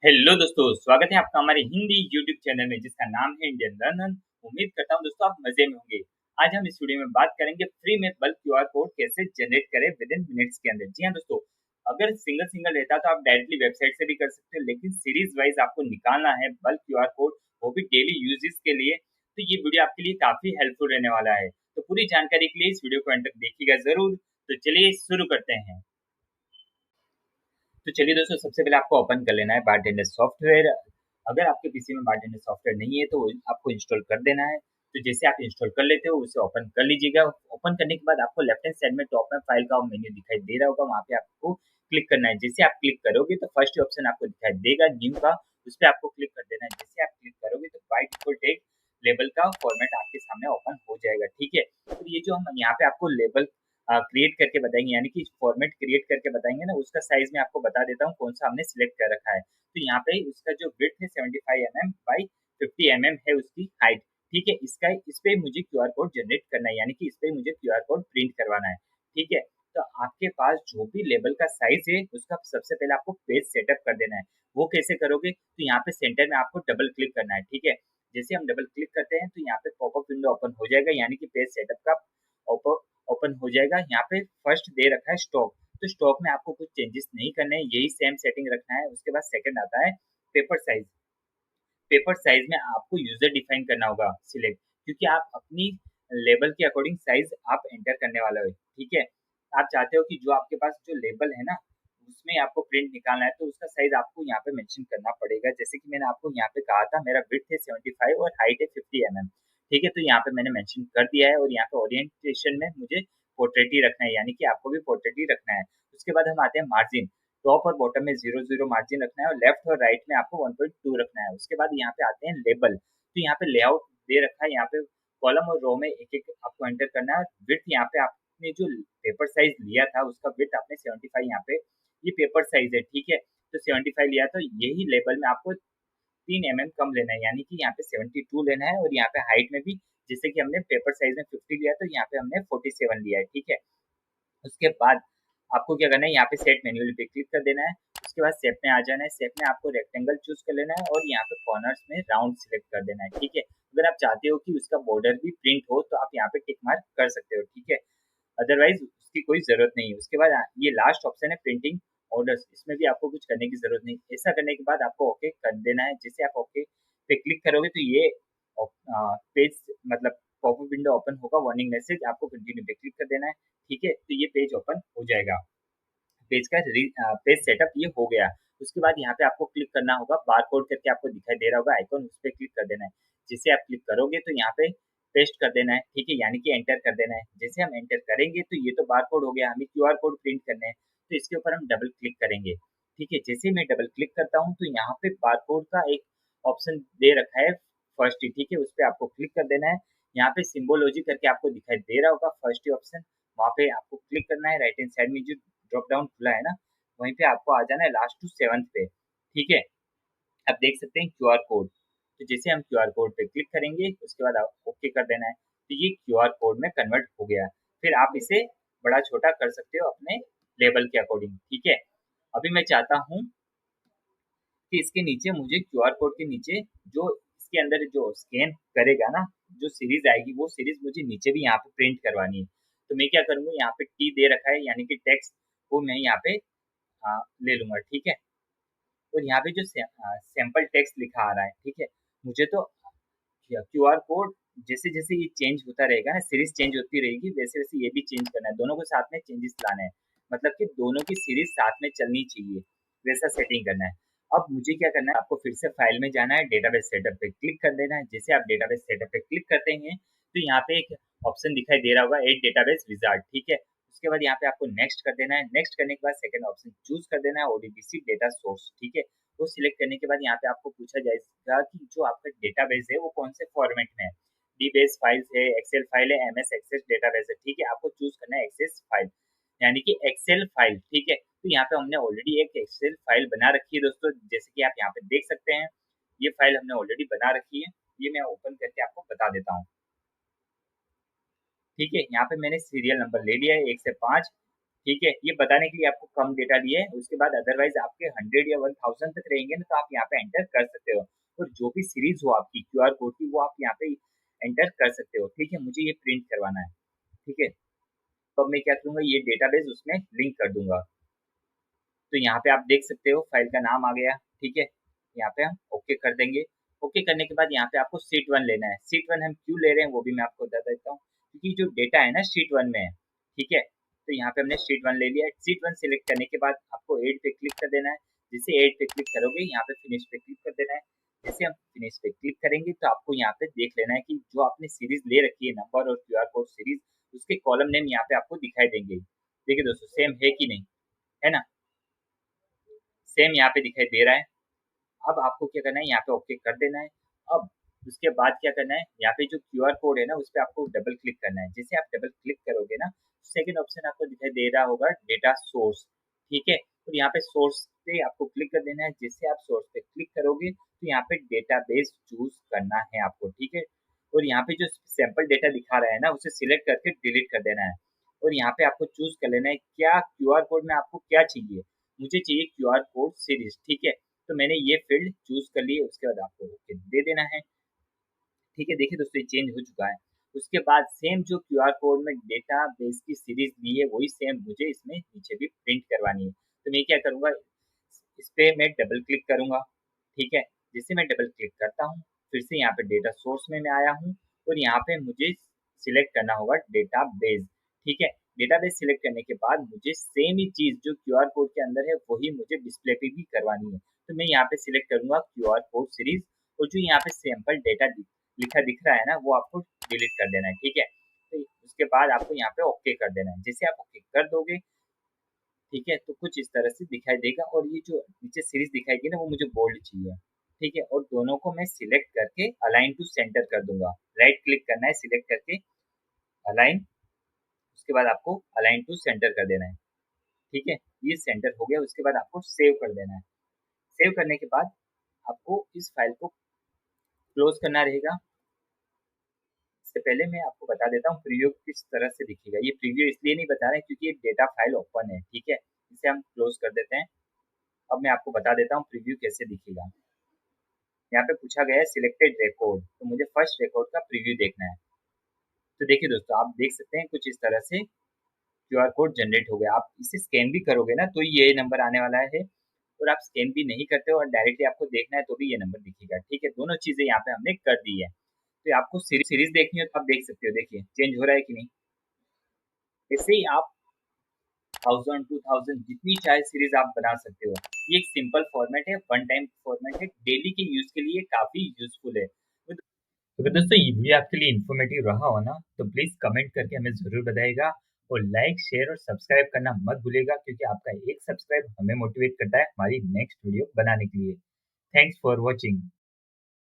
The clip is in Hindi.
हेलो दोस्तों, स्वागत है आपका हमारे हिंदी यूट्यूब चैनल में जिसका नाम है इंडियन लर्नर। उम्मीद करता हूं दोस्तों आप मजे में होंगे। आज हम इस वीडियो में बात करेंगे फ्री में बल्क क्यूआर कोड कैसे जनरेट करें विद इन मिनट्स के अंदर। जी हाँ दोस्तों, अगर सिंगल सिंगल रहता तो आप डायरेक्टली वेबसाइट से भी कर सकते हो, लेकिन सीरीज वाइज आपको निकालना है बल्क क्यूआर कोड, वो भी डेली यूजेस के लिए। तो ये वीडियो आपके लिए काफी हेल्पफुल रहने वाला है। तो पूरी जानकारी के लिए इस वीडियो को अंत तक देखिएगा जरूर। तो चलिए शुरू करते हैं। तो चलिए दोस्तों, सबसे पहले आपको ओपन कर लेना है बारटेंडर सॉफ्टवेयर। अगर आपके पीसी में बारटेंडर सॉफ्टवेयर नहीं है तो आपको इंस्टॉल कर देना है। तो जैसे आप इंस्टॉल कर लेते हो उसे ओपन कर लीजिएगा। ओपन करने के बाद आपको लेफ्ट हैंड साइड में टॉप में फाइल का मेन्यू दिखाई दे रहा होगा, वहाँ पे आपको क्लिक करना है। जैसे आप क्लिक करोगे तो फर्स्ट ऑप्शन आपको दिखाई देगा न्यू का, उस पर आपको क्लिक कर देना है। जैसे आप क्लिक करोगे तो बाय डिफॉल्ट एक लेबल का फॉर्मेट आपके सामने ओपन हो जाएगा। ठीक है, तो ये जो हम यहाँ पे आपको लेबल क्रिएट करके बताएंगे, यानी कि फॉर्मेट क्रिएट करके बताएंगे ना, उसका साइज मैं आपको बता देता हूँ कौन सा हमने सिलेक्ट कर रखा है। तो यहाँ पे उसका जो विड्थ है 75 mm बाई 50 mm है उसकी हाइट। ठीक है, इस पे मुझे क्यूआर कोड जनरेट करना है, यानी कि इस पे मुझे क्यूआर कोड प्रिंट करवाना है। ठीक है, तो आपके पास जो भी लेबल का साइज है उसका सबसे पहले आपको पेज सेटअप कर देना है। वो कैसे करोगे, तो यहाँ पे सेंटर में आपको डबल क्लिक करना है। ठीक है, जैसे हम डबल क्लिक करते हैं तो यहाँ पे पॉपअप विंडो ओपन हो जाएगा, यानी कि पेज सेटअप का ओपन हो जाएगा। यहाँ पे फर्स्ट दे रखा है स्टॉक, तो स्टॉक में आपको कुछ चेंजेस नहीं करने हैं, यही सेम सेटिंग रखना है। उसके बाद सेकंड आता है पेपर साइज। पेपर साइज में आपको यूजर डिफाइन करना होगा सिलेक्ट, क्योंकि आप अपनी लेबल के अकॉर्डिंग साइज आप एंटर करने वाले हो। ठीक है, आप चाहते हो कि जो आपके पास जो लेबल है ना उसमें आपको प्रिंट निकालना है, तो उसका साइज आपको यहाँ पे मेंशन करना पड़ेगा। जैसे कि मैंने आपको यहाँ पे कहा था मेरा विड्थ है 75 और हाइट है 50 mm। ठीक है, तो यहाँ पे मैंने मेंशन कर दिया है। और यहाँ पे ओरिएंटेशन में मुझे पोर्ट्रेट ही रखना है, यानी कि आपको भी पोर्ट्रेट ही रखना है। उसके बाद हम आते हैं मार्जिन। टॉप और बॉटम में 0 0 मार्जिन रखना है और लेफ्ट और राइट में आपको 1.2 रखना है। उसके बाद यहाँ पे आते हैं लेबल। तो यहाँ पे लेआउट दे रखा है, यहाँ पे कॉलम और रो में एक एक आपको एंटर करना है। विड्थ यहाँ पे आपने जो पेपर साइज लिया था उसका विड्थ आपने 75 यहाँ पे, ये पेपर साइज है। ठीक है, तो 75 लिया तो यही लेबल में आपको 3 mm कम लेना है, यानी कि यहाँ पे 72 लेना है। और यहाँ पे हाइट में भी जैसे कि हमने पेपर साइज में 50 लिया तो यहाँ पे हमने 47 लिया है। ठीक है, उसके बाद आपको क्या करना है, यहाँ पे सेट मेन्यूअल पे क्लिक कर देना है। उसके बाद शेप में आ जाना है। शेप में आपको रेक्टेंगल चूज कर लेना है और यहाँ पे कॉर्नर्स में राउंड सिलेक्ट कर देना है। ठीक है, अगर आप चाहते हो कि उसका बॉर्डर भी प्रिंट हो तो आप यहाँ पे टिक मार्क कर सकते हो। ठीक है, अदरवाइज उसकी कोई जरूरत नहीं है। उसके बाद ये लास्ट ऑप्शन है प्रिंटिंग ऑर्डर्स, इसमें भी आपको कुछ करने की जरूरत नहीं। ऐसा करने के बाद आपको ओके कर देना है। जैसे आप ओके पे क्लिक करोगे तो ये पेज मतलब पॉपअप विंडो ओपन होगा, वार्निंग मैसेज, आपको कंटिन्यू पे क्लिक कर देना है। ठीक है, तो ये पेज ओपन हो जाएगा। पेज का पेज सेटअप ये हो गया। उसके बाद यहाँ पे आपको क्लिक करना होगा, बार कोड करके आपको दिखाई दे रहा होगा आइकॉन, उस पर क्लिक कर देना है। जिसे आप क्लिक करोगे तो यहाँ पे पेस्ट कर देना है। ठीक है, यानी कि एंटर कर देना है। जैसे हम एंटर करेंगे तो ये तो बार कोड हो गया, हमें क्यूआर कोड प्रिंट करने हैं, तो इसके ऊपर हम डबल क्लिक करेंगे। ठीक है, जैसे मैं डबल क्लिक करता हूँ तो यहाँ पे बार कोड का एक ऑप्शन दे रखा है फर्स्ट ही। ठीक है, उस पर आपको क्लिक कर देना है। यहाँ पे सिम्बोलॉजी करके आपको दिखाई दे रहा होगा फर्स्ट ही ऑप्शन, वहाँ पे आपको क्लिक करना है। राइट हैंड साइड में जो ड्रॉप डाउन खुला है ना, वहीं पे आपको आ जाना है लास्ट टू सेवंथ पे। ठीक है, आप देख सकते हैं क्यूआर कोड। तो जैसे हम क्यूआर कोड पे क्लिक करेंगे उसके बाद आप ओके कर देना है, तो ये क्यूआर कोड में कन्वर्ट हो गया। फिर आप इसे बड़ा छोटा कर सकते हो अपने लेवल के अकॉर्डिंग। ठीक है, अभी मैं चाहता हूँ कि इसके नीचे मुझे क्यूआर कोड के नीचे जो इसके अंदर जो स्कैन करेगा ना, जो सीरीज आएगी वो सीरीज मुझे नीचे भी यहाँ पे प्रिंट करवानी है। तो मैं क्या करूँगा, यहाँ पे टी दे रखा है यानी कि टेक्स्ट, वो मैं यहाँ पे ले लूंगा। ठीक है, और यहाँ पे जो सैंपल टेक्स्ट लिखा आ रहा है, ठीक है, मुझे तो क्यूआर कोड जैसे जैसे ये चेंज होता रहेगा ना, सीरीज चेंज होती रहेगी, वैसे वैसे ये भी चेंज करना है। दोनों को साथ में चेंजेस लाना है, मतलब कि दोनों की सीरीज साथ में चलनी चाहिए, वैसा सेटिंग करना है। अब मुझे क्या करना है, आपको फिर से फाइल में जाना है, डेटाबेस सेटअप पे क्लिक कर देना है। जैसे आप डेटाबेस सेटअप पे क्लिक करते हैं तो यहाँ पे एक ऑप्शन दिखाई दे रहा होगा एड डेटाबेस विजार्ड। ठीक है, उसके बाद यहाँ पे आपको नेक्स्ट कर देना है। नेक्स्ट करने के बाद सेकंड ऑप्शन चूज कर देना है ओडीबीसी डेटा सोर्स। ठीक है, वो सिलेक्ट करने के बाद यहाँ पे आपको पूछा जाएगा कि जो आपका डेटाबेस है वो कौन से फॉर्मेट में है। डी बेस फाइल्स है, एक्सेल फाइल है, एमएस एक्सेस डेटाबेस है। ठीक है, आपको चूज करना है एक्सेस फाइल, यानी कि एक्सेल फाइल। ठीक है, तो यहाँ पे हमने ऑलरेडी एक एक्सेल फाइल बना रखी है दोस्तों, जैसे कि आप यहाँ पे देख सकते हैं ये फाइल हमने ऑलरेडी बना रखी है। ये मैं ओपन करके आपको बता देता हूँ। ठीक है, यहाँ पे मैंने सीरियल नंबर ले लिया है 1 से 5। ठीक है, ये बताने के लिए आपको कम डेटा लिए है, उसके बाद अदरवाइज आपके 100 या 1000 तक रहेंगे ना, तो आप यहाँ पे एंटर कर सकते हो। और जो भी सीरीज हो आपकी क्यूआर कोड की, वो आप यहाँ पे एंटर कर सकते हो। ठीक है, मुझे ये प्रिंट करवाना है। ठीक है, तो अब मैं क्या करूँगा, ये डेटाबेस उसमें लिंक कर दूंगा। तो यहाँ पे आप देख सकते हो फाइल का नाम आ गया। ठीक है, यहाँ पे हम ओके कर देंगे। ओके करने के बाद यहाँ पे आपको सीट 1 लेना है। सीट 1 हम क्यों ले रहे हैं वो भी मैं आपको बता देता हूँ, क्योंकि जो डेटा है ना शीट 1 में है। ठीक है, तो यहाँ पे हमने शीट 1 ले लिया है। शीट 1 सिलेक्ट करने के बाद आपको एड पे क्लिक कर देना है। जैसे एड पे क्लिक करोगे, यहाँ पे फिनिश पे क्लिक कर देना है। जैसे हम फिनिश पे क्लिक करेंगे तो आपको यहाँ पे देख लेना है कि जो आपने सीरीज ले रखी है, नंबर और क्यूआर कोड सीरीज, उसके कॉलम नेम यहाँ पे आपको दिखाई देंगे। देखिए दोस्तों, सेम है कि नहीं, है ना, सेम यहाँ पे दिखाई दे रहा है। अब आपको क्या करना है, यहाँ पे ओके कर देना है। अब उसके बाद क्या करना है, यहाँ पे जो क्यूआर कोड है ना, उस पर आपको डबल क्लिक करना है। जैसे आप डबल क्लिक करोगे ना, सेकंड ऑप्शन आपको दिखाई दे रहा होगा डेटा सोर्स। ठीक है, और यहाँ पे सोर्स पे आपको क्लिक कर देना है। जैसे आप सोर्स पे क्लिक करोगे तो यहाँ पे डेटाबेस चूज करना है आपको। ठीक है, और यहाँ पे जो सैंपल डेटा दिखा रहा है ना, उसे सिलेक्ट करके डिलीट कर देना है। और यहाँ पे आपको चूज कर लेना है क्या क्यूआर कोड में आपको क्या चाहिए। मुझे चाहिए क्यूआर कोड सीरीज। ठीक है, तो मैंने ये फील्ड चूज कर ली है। उसके बाद आपको ओके दे देना है। ठीक है, देखिए दोस्तों, ये चेंज हो चुका है। उसके बाद सेम जो क्यूआर कोड में डेटा बेस की सीरीज दी है, वही सेम मुझे इसमें नीचे भी प्रिंट करवानी है। तो मैं क्या करूँगा, इस पे मैं डबल क्लिक करूँगा। ठीक है, जैसे मैं डबल क्लिक करता हूँ, फिर से यहाँ पे डेटा सोर्स में मैं आया हूँ, और यहाँ पे मुझे सिलेक्ट करना होगा डेटा बेस। ठीक है, डेटा बेस सिलेक्ट करने के बाद मुझे सेम ही चीज़ जो क्यूआर कोड के अंदर है, वही मुझे डिस्प्ले पे भी करवानी है। तो मैं यहाँ पे सिलेक्ट करूँगा क्यूआर कोड सीरीज, और जो यहाँ पे सैंपल डेटा लिखा दिख रहा है ना, वो आपको डिलीट कर देना है। ठीक है, तो उसके बाद आपको यहाँ पे ओके कर देना है। जैसे आप ओके कर दोगे, ठीक है, तो कुछ इस तरह से दिखाई देगा। और ये जो नीचे सीरीज दिखाई दी ना, वो मुझे बोल्ड चाहिए। ठीक है, और दोनों को मैं सिलेक्ट करके अलाइन टू सेंटर कर दूंगा। राइट क्लिक करना है, सिलेक्ट करके अलाइन, उसके बाद आपको अलाइन टू सेंटर कर देना है। ठीक है, ये सेंटर हो गया। उसके बाद आपको सेव कर देना है। सेव करने के बाद आपको इस फाइल को क्लोज करना रहेगा। इससे पहले मैं आपको बता देता हूँ प्रीव्यू किस तरह से दिखेगा। ये प्रीव्यू इसलिए नहीं बता रहे हैं क्योंकि ये डेटा फाइल ओपन है। ठीक है, इसे हम क्लोज कर देते हैं। अब मैं आपको बता देता हूँ प्रीव्यू कैसे दिखेगा। यहाँ पे पूछा गया है सिलेक्टेड रिकॉर्ड, तो मुझे फर्स्ट रिकॉर्ड का प्रीव्यू देखना है। तो देखिए दोस्तों, आप देख सकते हैं कुछ इस तरह से क्यूआर कोड जनरेट हो गया। आप इसे स्कैन भी करोगे ना, तो ये नंबर आने वाला है। और आप स्कैन भी नहीं करते हो और डायरेक्टली आपको देखना है, तो भी ये नंबर दिखेगा। ठीक है, दोनों चीजें यहाँ पे हमने कर दी है। तो आपको सीरीज देखनी हो तो आप देख सकते हो। देखिए चेंज हो रहा है कि नहीं। ऐसे ही आप 1000 2000 जितनी चाहे सीरीज आप बना सकते हो। ये एक सिंपल फॉर्मेट है, वन टाइम फॉर्मेट है, डेली के यूज के लिए काफी यूजफुल है। अगर दोस्तों ये वीडियो आपके लिए इन्फॉर्मेटिव रहा हो ना, तो प्लीज कमेंट करके हमें जरूर बताइएगा। और लाइक शेयर और सब्सक्राइब करना मत भूलिएगा, क्योंकि आपका एक सब्सक्राइब हमें मोटिवेट करता है हमारी नेक्स्ट वीडियो बनाने के लिए। Thanks for watching.